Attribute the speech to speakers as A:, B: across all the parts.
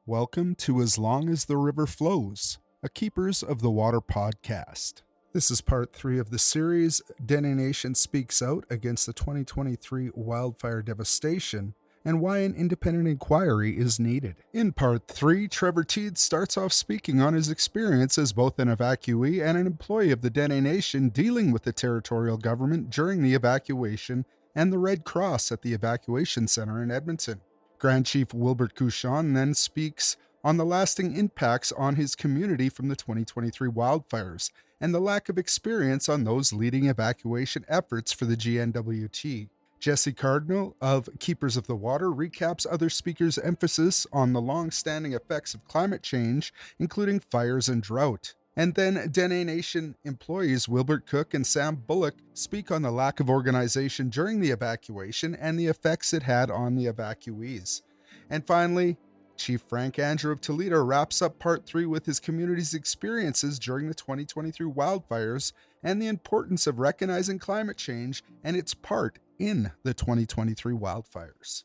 A: Welcome to As Long as the River Flows, a Keepers of the Water podcast. This is part 3 of the series, Dene Nation Speaks Out against the 2023 Wildfire Devastation and why an independent inquiry is needed. In part 3, Trevor Teed starts off speaking on his experience as both an evacuee and an employee of the Dene Nation dealing with the territorial government during the evacuation and the Red Cross at the evacuation center in Edmonton. Grand Chief Wilbert Couchon then speaks on the lasting impacts on his community from the 2023 wildfires and the lack of experience on those leading evacuation efforts for the GNWT. Jesse Cardinal of Keepers of the Water recaps other speakers' emphasis on the long-standing effects of climate change, including fires and drought. And then Dene Nation employees Wilbert Cook and Sam Bullock speak on the lack of organization during the evacuation and the effects it had on the evacuees. And finally, Chief Frank Andrew of Toledo wraps up part 3 with his community's experiences during the 2023 wildfires and the importance of recognizing climate change and its part in the 2023 wildfires.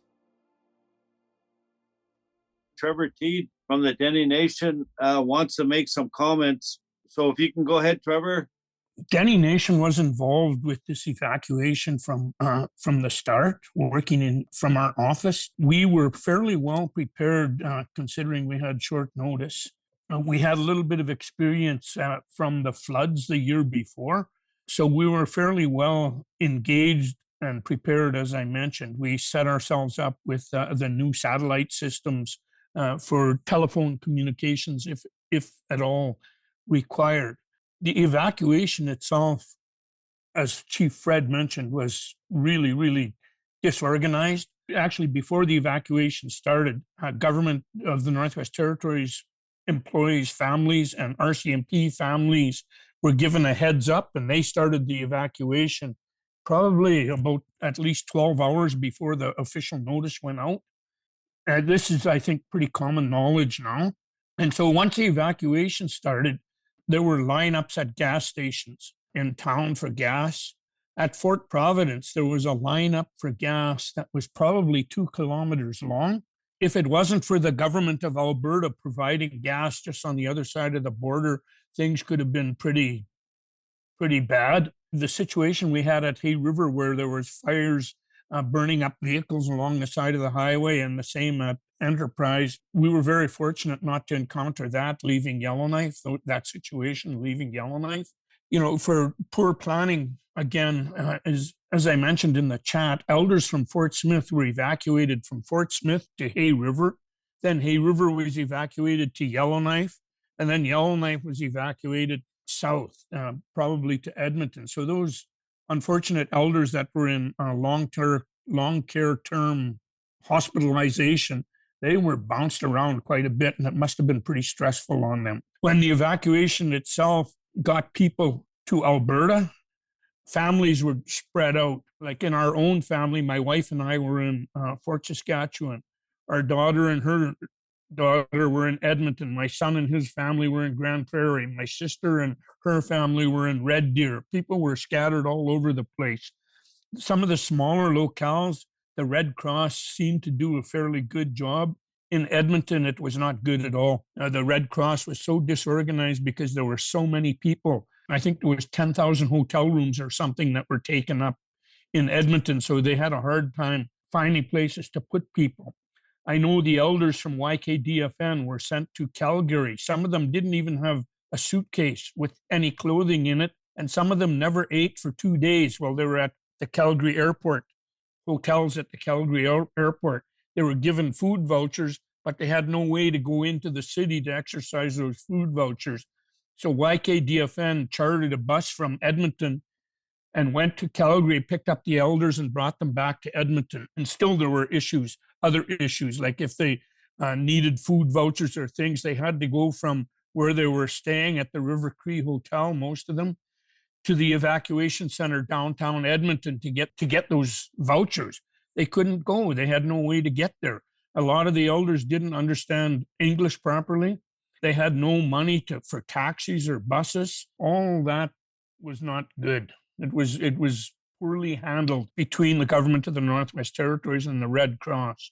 B: Trevor Teed from the Dene Nation wants to make some comments. So if you can go ahead, Trevor.
C: Dene Nation was involved with this evacuation from the start, working from our office. We were fairly well prepared, considering we had short notice. We had a little bit of experience from the floods the year before, so we were fairly well engaged and prepared, as I mentioned. We set ourselves up with the new satellite systems for telephone communications, if at all required. The evacuation itself, as Chief Fred mentioned, was really, really disorganized. Actually, before the evacuation started, government of the Northwest Territories employees' families and RCMP families were given a heads up, and they started the evacuation probably about at least 12 hours before the official notice went out. This is, I think, pretty common knowledge now. And so once the evacuation started, there were lineups at gas stations in town for gas. At Fort Providence, there was a lineup for gas that was probably 2 kilometers long. If it wasn't for the government of Alberta providing gas just on the other side of the border, things could have been pretty bad. The situation we had at Hay River, where there was fires burning up vehicles along the side of the highway, and the same at Enterprise, we were very fortunate not to encounter that leaving Yellowknife, that situation leaving Yellowknife. You know, for poor planning, again, as I mentioned in the chat, elders from Fort Smith were evacuated from Fort Smith to Hay River. Then Hay River was evacuated to Yellowknife, and then Yellowknife was evacuated south, probably to Edmonton. So those unfortunate elders that were in long care term hospitalization, they were bounced around quite a bit, and it must have been pretty stressful on them. When the evacuation itself got people to Alberta, families were spread out. Like in our own family, my wife and I were in Fort Saskatchewan. Our daughter and her daughter were in Edmonton. My son and his family were in Grand Prairie. My sister and her family were in Red Deer. People were scattered all over the place. Some of the smaller locales, the Red Cross seemed to do a fairly good job. In Edmonton, it was not good at all. The Red Cross was so disorganized because there were so many people. I think there was 10,000 hotel rooms or something that were taken up in Edmonton, so they had a hard time finding places to put people. I know the elders from YKDFN were sent to Calgary. Some of them didn't even have a suitcase with any clothing in it, and some of them never ate for 2 days while they were at the Calgary airport, hotels at the Calgary airport. They were given food vouchers, but they had no way to go into the city to exercise those food vouchers. So YKDFN chartered a bus from Edmonton and went to Calgary, picked up the elders and brought them back to Edmonton. And still there were other issues, like if they needed food vouchers or things, they had to go from where they were staying at the River Cree Hotel, most of them, to the evacuation center downtown Edmonton to get those vouchers. They couldn't go. They had no way to get there. A lot of the elders didn't understand English properly. They had no money for taxis or buses. All that was not good. It was poorly handled between the government of the Northwest Territories and the Red Cross.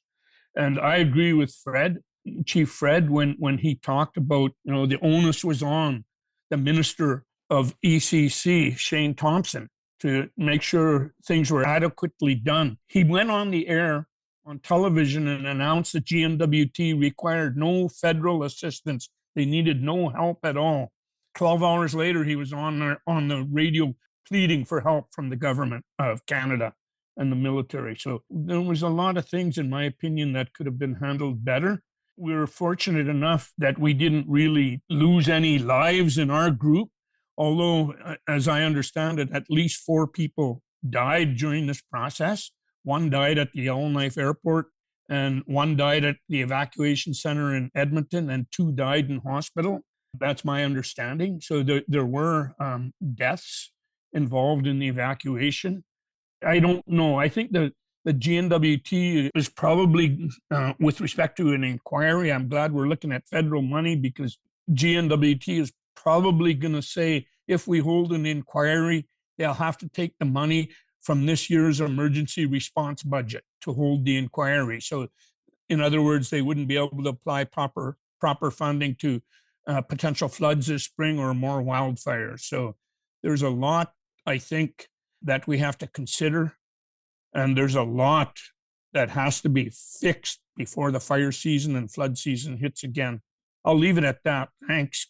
C: And I agree with Fred. Chief Fred when he talked about, the onus was on the Minister of ECC, Shane Thompson, to make sure things were adequately done. He went on the air on television and announced that GNWT required no federal assistance. They needed no help at all. 12 hours later, he was on the radio pleading for help from the government of Canada and the military. So there was a lot of things, in my opinion, that could have been handled better. We were fortunate enough that we didn't really lose any lives in our group, although, as I understand it, at least 4 people died during this process. 1 died at the Yellowknife Airport, and 1 died at the evacuation center in Edmonton, and 2 died in hospital. That's my understanding. So there were deaths involved in the evacuation. I don't know. I think the GNWT is probably, with respect to an inquiry, I'm glad we're looking at federal money, because GNWT is probably going to say, if we hold an inquiry, they'll have to take the money from this year's emergency response budget to hold the inquiry. So, in other words, they wouldn't be able to apply proper funding to potential floods this spring or more wildfires. So there's a lot, I think, that we have to consider, and there's a lot that has to be fixed before the fire season and flood season hits again. I'll leave it at that. Thanks.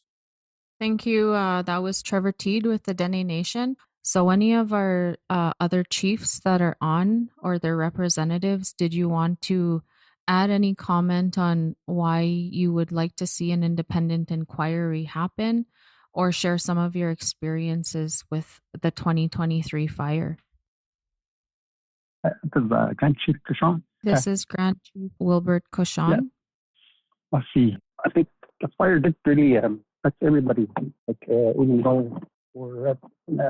D: Thank you. That was Trevor Teed with the Dene Nation. So any of our other chiefs that are on, or their representatives, did you want to add any comment on why you would like to see an independent inquiry happen, or share some of your experiences with the 2023 fire?
E: This is Grand Chief Cushon.
D: This is Grand Chief Wilbert Cushon.
E: Yeah. Let's see. I think the fire did really affect everybody. Even though we're at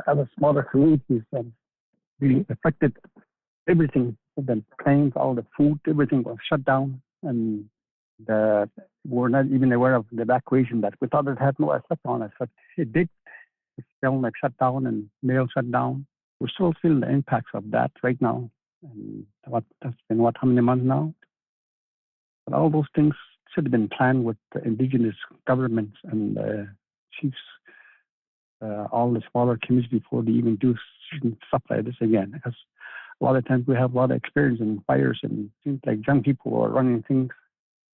E: other smaller communities, really affected everything. The planes, all the food, everything was shut down, and we're not even aware of the evacuation. That we thought it had no effect on us, but it did. The film shut down and mail shut down. We're still feeling the impacts of that right now. And that's been how many months now? But all those things should have been planned with the indigenous governments and chiefs, all the smaller communities, before they even do stuff like this again. Because a lot of times we have a lot of experience in fires, and it seems like young people are running things,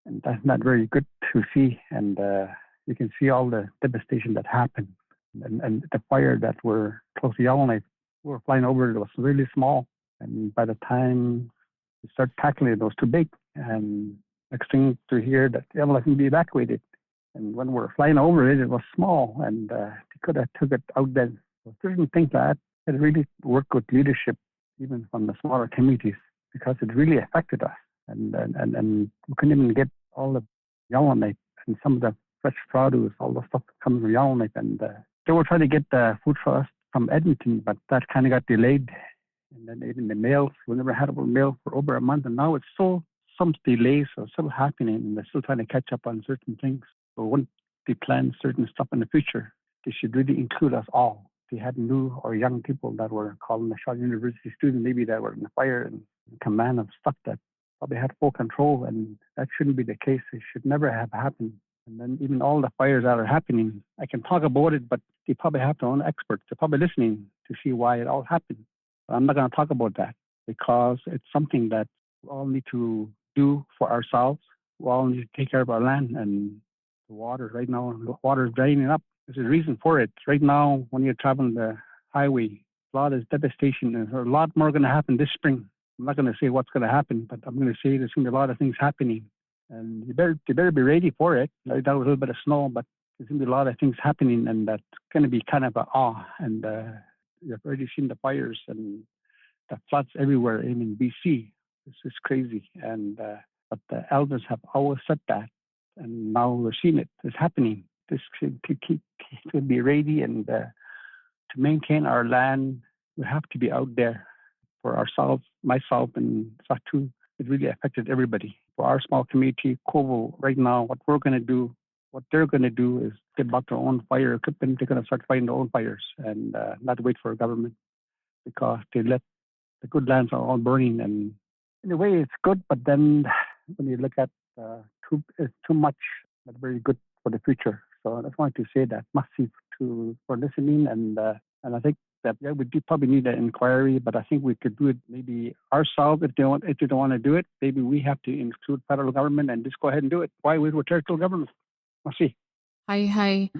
E: and that's not very good to see. And you can see all the devastation that happened. And the fire that were close to Yellowknife, we were flying over, it was really small. And by the time we start tackling it, it was too big. And next thing to hear that Yellowknife can be evacuated. And when we're flying over it, it was small, and they could have took it out then. So certain things like that, it really worked with leadership, even from the smaller communities, because it really affected us. And we couldn't even get all the Yellowknife and some of the fresh produce, all the stuff that comes from Yellowknife. And they were trying to get the food for us from Edmonton, but that kind of got delayed. And then even the mails, we never had a mail for over a month, and now it's still some delays are still happening, and they're still trying to catch up on certain things. So once they plan certain stuff in the future, they should really include us all. They had new or young people that were calling the Shaw University students, maybe that were in the fire and command of stuff that probably had full control, and that shouldn't be the case. It should never have happened. And then even all the fires that are happening, I can talk about it, but they probably have their own experts. They're probably listening to see why it all happened. But I'm not going to talk about that, because it's something that we all need to do for ourselves. We all need to take care of our land, and the water right now, the water is draining up. There's a reason for it. Right now, when you're traveling the highway, a lot of devastation. There's a lot more going to happen this spring. I'm not going to say what's going to happen, but I'm going to say there's going to be a lot of things happening. And you better be ready for it. Right now, a little bit of snow, but there's going to be a lot of things happening, and that's going to be kind of an awe. And you've already seen the fires and the floods everywhere, even in BC. This is crazy. And but the elders have always said that, and now we're seeing it. It's happening. This to be ready, and to maintain our land, we have to be out there for ourselves, myself, and Satu. It really affected everybody. For our small community, Kovo, right now, what we're going to do, what they're going to do is get back their own fire equipment. They're going to start fighting their own fires and not wait for a government, because they let the good lands are all burning. And in a way, it's good, but then when you look at too much, but very good for the future. So I just wanted to say that massive for listening, and I think that we do probably need an inquiry, but I think we could do it maybe ourselves if they don't want to do it. Maybe we have to include federal government and just go ahead and do it. Why wait with territorial government? We'll see.
D: Hi.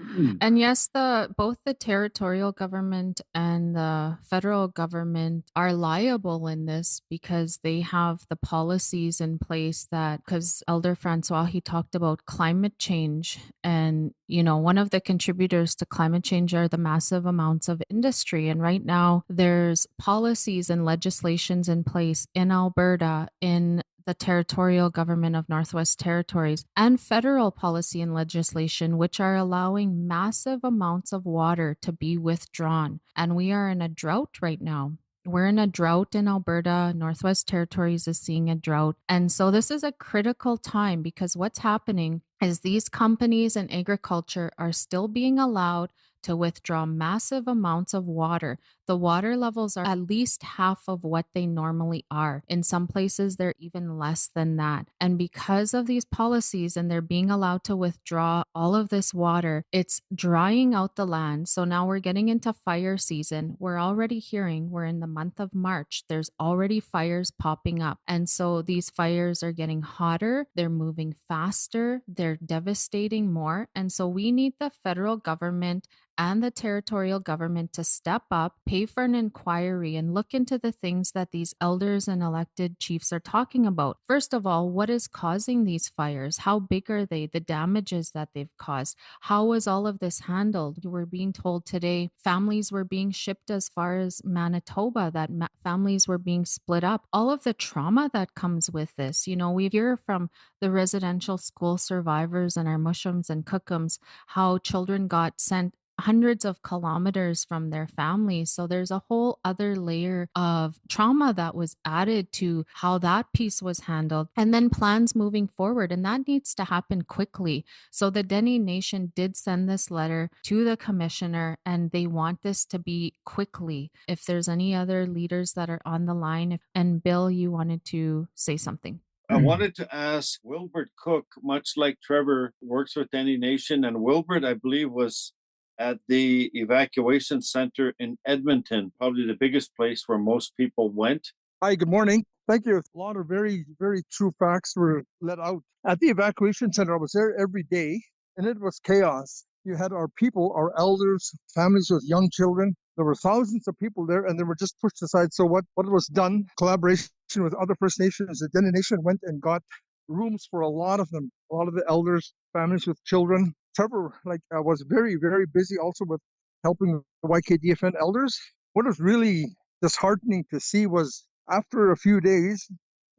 D: And yes, both the territorial government and the federal government are liable in this because they have the policies in place because Elder Francois, he talked about climate change. And, one of the contributors to climate change are the massive amounts of industry. And right now there's policies and legislations in place in Alberta, in the territorial government of Northwest Territories, and federal policy and legislation, which are allowing massive amounts of water to be withdrawn. And we are in a drought right now. We're in a drought in Alberta. Northwest Territories is seeing a drought. And so this is a critical time because what's happening is these companies in agriculture are still being allowed to withdraw massive amounts of water. The water levels are at least half of what they normally are. In some places, they're even less than that. And because of these policies and they're being allowed to withdraw all of this water, it's drying out the land. So now we're getting into fire season. We're already hearing we're in the month of March. There's already fires popping up. And so these fires are getting hotter. They're moving faster. They're devastating more. And so we need the federal government and the territorial government to step up, pay for an inquiry, and look into the things that these elders and elected chiefs are talking about. First of all, what is causing these fires? How big are they? The damages that they've caused? How was all of this handled? We're being told today families were being shipped as far as Manitoba, that families were being split up. All of the trauma that comes with this. We hear from the residential school survivors and our Mushums and Cookums how children got sent hundreds of kilometers from their families. So there's a whole other layer of trauma that was added to how that piece was handled. And then plans moving forward. And that needs to happen quickly. So the Dene Nation did send this letter to the commissioner and they want this to be quickly. If there's any other leaders that are on the line, and Bill, you wanted to say something.
B: I wanted to ask Wilbert Cook, much like Trevor works with Dene Nation, and Wilbert, I believe, was at the evacuation center in Edmonton, probably the biggest place where most people went.
F: Hi, good morning. Thank you. A lot of very, very true facts were let out. At the evacuation center, I was there every day, and it was chaos. You had our people, our elders, families with young children. There were thousands of people there, and they were just pushed aside. So what was done, collaboration with other First Nations, the Dene Nation went and got rooms for a lot of them, a lot of the elders, families with children. Trevor was very, very busy also with helping the YKDFN elders. What was really disheartening to see was after a few days,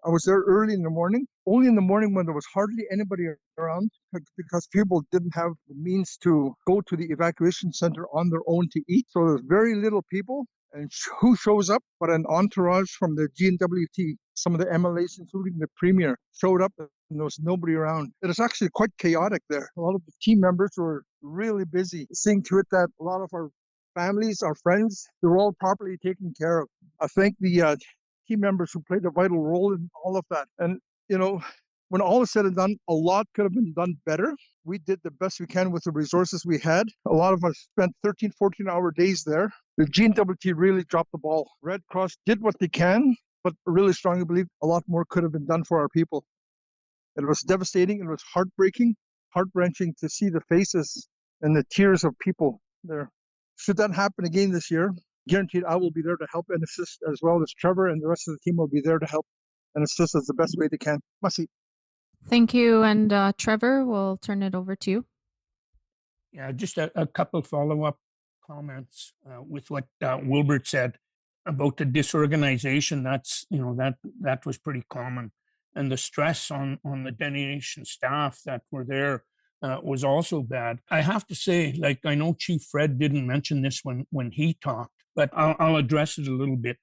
F: I was there early in the morning, only in the morning when there was hardly anybody around because people didn't have the means to go to the evacuation center on their own to eat. So there's very little people. And who shows up but an entourage from the GNWT? Some of the MLAs, including the Premier, showed up and there was nobody around. It was actually quite chaotic there. A lot of the team members were really busy seeing to it that a lot of our families, our friends, they were all properly taken care of. I thank the team members who played a vital role in all of that. And, when all is said and done, a lot could have been done better. We did the best we can with the resources we had. A lot of us spent 13, 14-hour days there. The GNWT really dropped the ball. Red Cross did what they can, but really strongly believe a lot more could have been done for our people. It was devastating. It was heartbreaking, heart-wrenching to see the faces and the tears of people there. Should that happen again this year, guaranteed I will be there to help and assist, as well as Trevor and the rest of the team will be there to help and assist us the best way they can. Masi.
D: Thank you. And Trevor, we'll turn it over to you.
C: Yeah, just a couple follow-up comments with what Wilbert said about the disorganization. That's, that was pretty common. And the stress on the Dene Nation staff that were there was also bad. I have to say, I know Chief Fred didn't mention this when he talked, but I'll address it a little bit.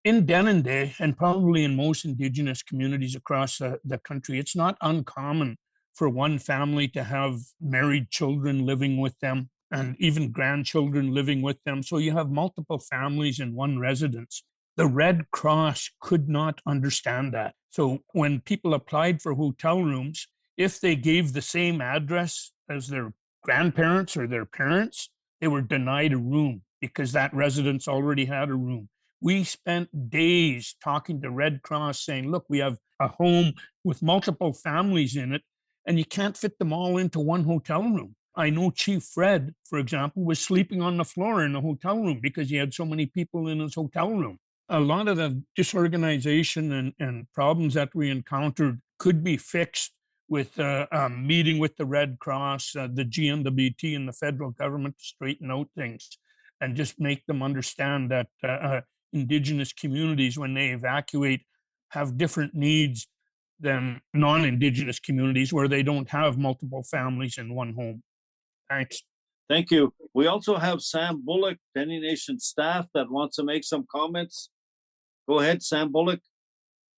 C: In Denendeh, and probably in most Indigenous communities across the country, it's not uncommon for one family to have married children living with them and even grandchildren living with them. So you have multiple families in one residence. The Red Cross could not understand that. So when people applied for hotel rooms, If they gave the same address as their grandparents or their parents, they were denied a room because that residence already had a room. We spent days talking to Red Cross saying, look, we have a home with multiple families in it, and you can't fit them all into one hotel room. I know Chief Fred, for example, was sleeping on the floor in the hotel room because he had so many people in his hotel room. A lot of the disorganization and problems that we encountered could be fixed with meeting with the Red Cross, the GNWT, and the federal government to straighten out things and just make them understand that Indigenous communities, when they evacuate, have different needs than non-Indigenous communities where they don't have multiple families in one home. Thanks.
B: Thank you. We also have Sam Bullock, Dene Nation staff, that wants to make some comments. Go ahead, Sam Bullock.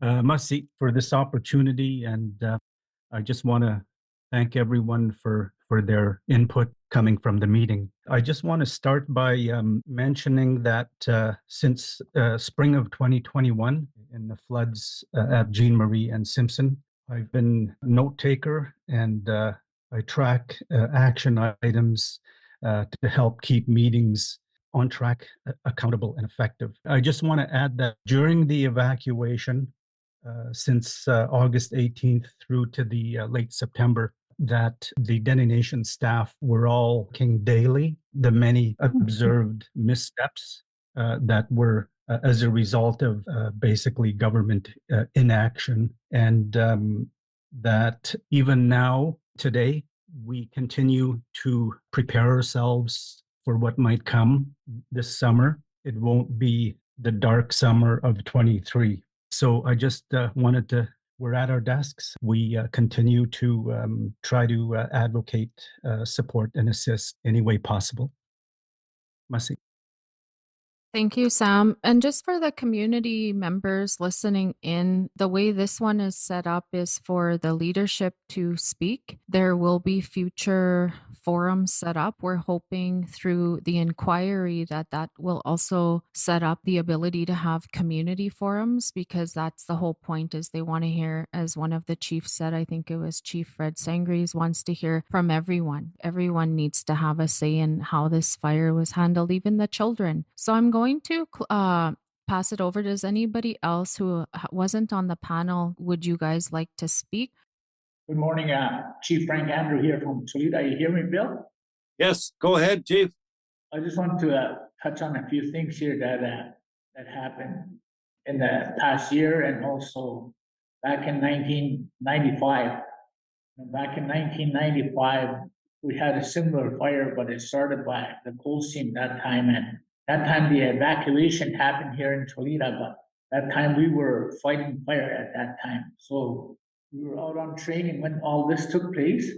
G: Masi, for this opportunity, and I just want to thank everyone for their input coming from the meeting. I just want to start by mentioning that since spring of 2021, in the floods at Jean Marie and Simpson, I've been note taker and I track action items to help keep meetings on track, accountable, and effective. I just want to add that during the evacuation, since August 18th through to the late September, that the Dene Nation staff were all working daily. The many observed missteps that were as a result of basically government inaction, and that even now, today, we continue to prepare ourselves for what might come this summer. It won't be the dark summer of 23. So I just wanted to, we're at our desks. We continue to try to advocate, support, and assist any way possible. Masi.
D: Thank you, Sam. And just for the community members listening in, the way this one is set up is for the leadership to speak. There will be future forums set up. We're hoping through the inquiry that will also set up the ability to have community forums, because that's the whole point, is they want to hear, as one of the chiefs said, I think it was Chief Fred Sangres, wants to hear from everyone. Everyone needs to have a say in how this fire was handled, even the children. So I'm going to pass it over. Does anybody else who wasn't on the panel, would you guys like to speak?
H: Good morning, Chief Frank Andrew here from Toledo. You hear me, Bill?
B: Yes, go ahead, Chief.
H: I just want to touch on a few things here that happened in the past year, and also back in 1995. Back in 1995, we had a similar fire, but it started by the coal seam that time, and that time the evacuation happened here in Toledo, but that time we were fighting fire at that time. So we were out on training when all this took place.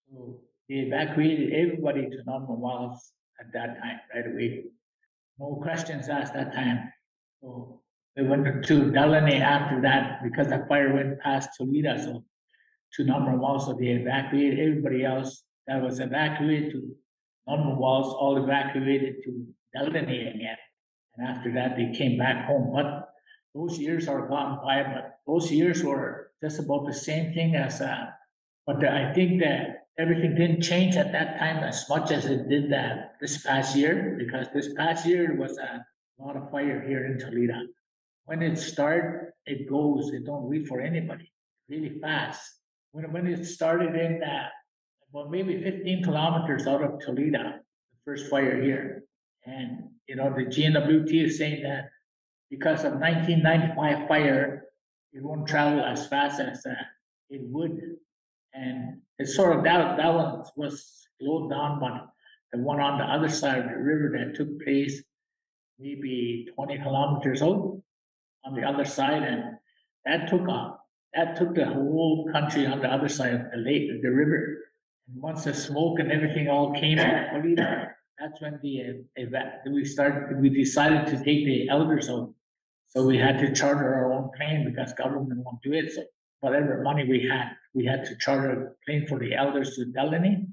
H: So they evacuated everybody to Norman Wells at that time, right away. No questions asked that time. So they went to Dettah after that because the fire went past Toledo, so to Norman Wells. So they evacuated everybody else that was evacuated to Norman Wells, all evacuated to Dettah again. And after that, they came back home. But those years are gone by, but those years were just about the same thing as, but I think that everything didn't change at that time as much as it did that this past year, because this past year was a lot of fire here in Toledo. When it starts, it goes, it don't wait for anybody, really fast. When it started in well, maybe 15 kilometers out of Toledo, the first fire here. And, you know, the GNWT is saying that because of 1995 fire, it won't travel as fast as it would. And it's sort of that one was slowed down, but the one on the other side of the river that took place maybe 20 kilometers out on the other side, and that took the whole country on the other side of the lake, the river. And once the smoke and everything all came out, that's when we decided to take the elders out. So we had to charter our own plane because government won't do it. So whatever money we had to charter a plane for the elders to Dettah.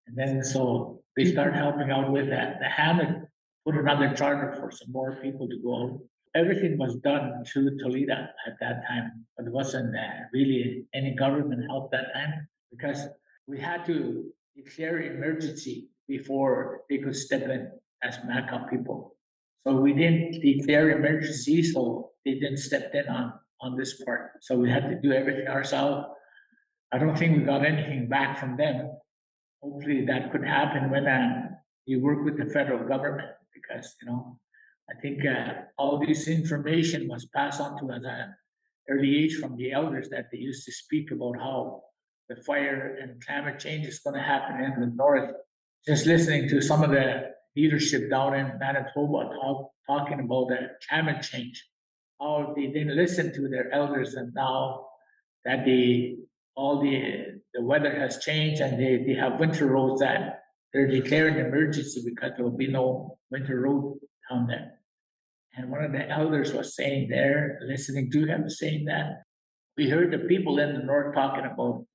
H: And then so they started helping out with that. The Hammond put another charter for some more people to go out. Everything was done through Toledo at that time, but it wasn't really any government help that time. because we had to declare emergency before they could step in as backup people. So we didn't declare emergency, so they didn't step in on this part. So we had to do everything ourselves. I don't think we got anything back from them. Hopefully that could happen when you work with the federal government, because I think all this information was passed on to us at an early age from the elders, that they used to speak about how the fire and climate change is going to happen in the north. Just listening to some of the leadership down in Manitoba talking about the climate change, how they didn't listen to their elders, and now that all the weather has changed and they have winter roads, that they're declaring emergency because there will be no winter road down there. And one of the elders was saying there, listening to him saying that, we heard the people in the north talking about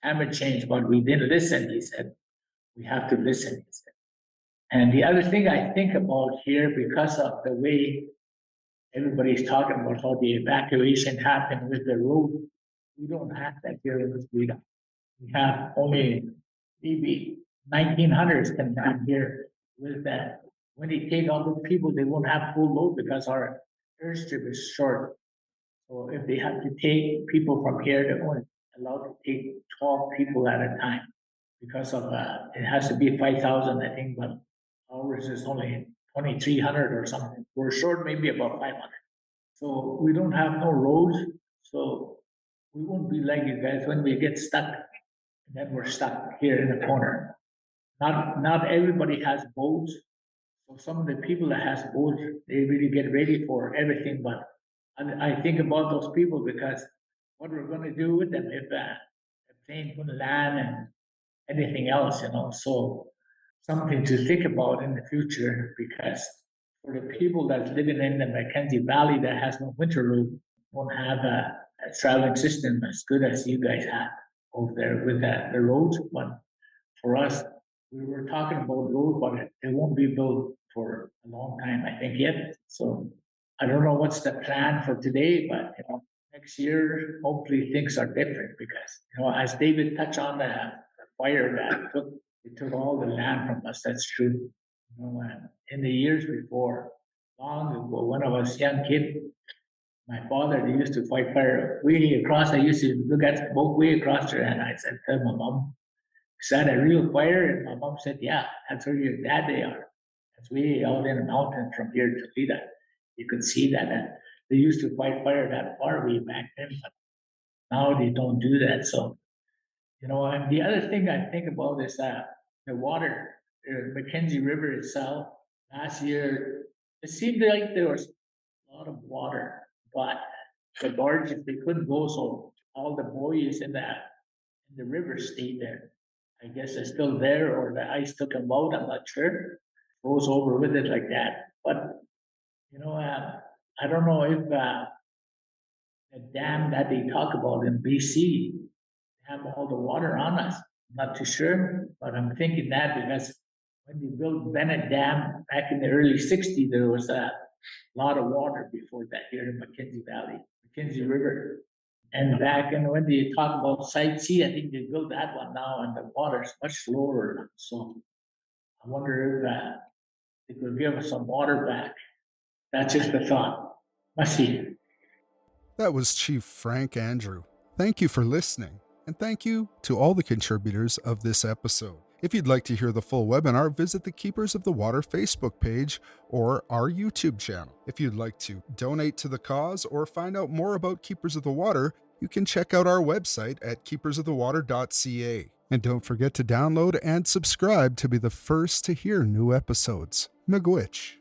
H: climate change, but we didn't listen, he said. We have to listen, he said. And the other thing I think about here, because of the way everybody's talking about how the evacuation happened with the road, we don't have that here in Sweden. We have only maybe 1900s can come here with that. When they take all the people, they won't have full load because our airstrip is short. So if they have to take people from here, they're only allowed to take 12 people at a time, because of it has to be 5,000, I think, but ours is only 2,300 or something. We're short maybe about 500. So we don't have no roads. So we won't be like you guys when we get stuck. Then we're stuck here in the corner. Not everybody has boats. So some of the people that has boats, they really get ready for everything. But I think about those people, because what we're going to do with them if a plane couldn't land and anything else, So something to think about in the future, because for the people that's living in the Mackenzie Valley that has no winter road, won't have a traveling system as good as you guys have over there with the roads. But for us, we were talking about road, but it won't be built for a long time, I think, yet. So I don't know what's the plan for today, but next year hopefully things are different, because as David touched on the fire that took all the land from us. That's true. In the years before, long ago, when I was a young kid, my father, they used to fight fire way across. I used to look at the boat way across there, and I said, tell my mom, is that a real fire? And my mom said, yeah, that's where your dad they are. That's way out in the mountain from here to Lida. You could see that. And they used to fight fire that far way back then, but now they don't do that. So, and the other thing I think about is the water, the Mackenzie River itself. Last year, it seemed like there was a lot of water, but the barges, they couldn't go, so all the buoys in the river stayed there. I guess they're still there, or the ice took them out. I'm not sure. Goes over with it like that. But I don't know if the dam that they talk about in BC have all the water on us. I'm not too sure, but I'm thinking that because when they built Bennett Dam back in the early '60s, there was a lot of water before that here in Mackenzie Valley, Mackenzie River. And back in when they talk about Site C, I think they built that one now, and the water's much lower. So I wonder if they could give us some water back. That's just a thought. Let's see.
A: That was Chief Frank Andrew. Thank you for listening, and thank you to all the contributors of this episode. If you'd like to hear the full webinar, visit the Keepers of the Water Facebook page or our YouTube channel. If you'd like to donate to the cause or find out more about Keepers of the Water, you can check out our website at keepersofthewater.ca. And don't forget to download and subscribe to be the first to hear new episodes. Miigwech.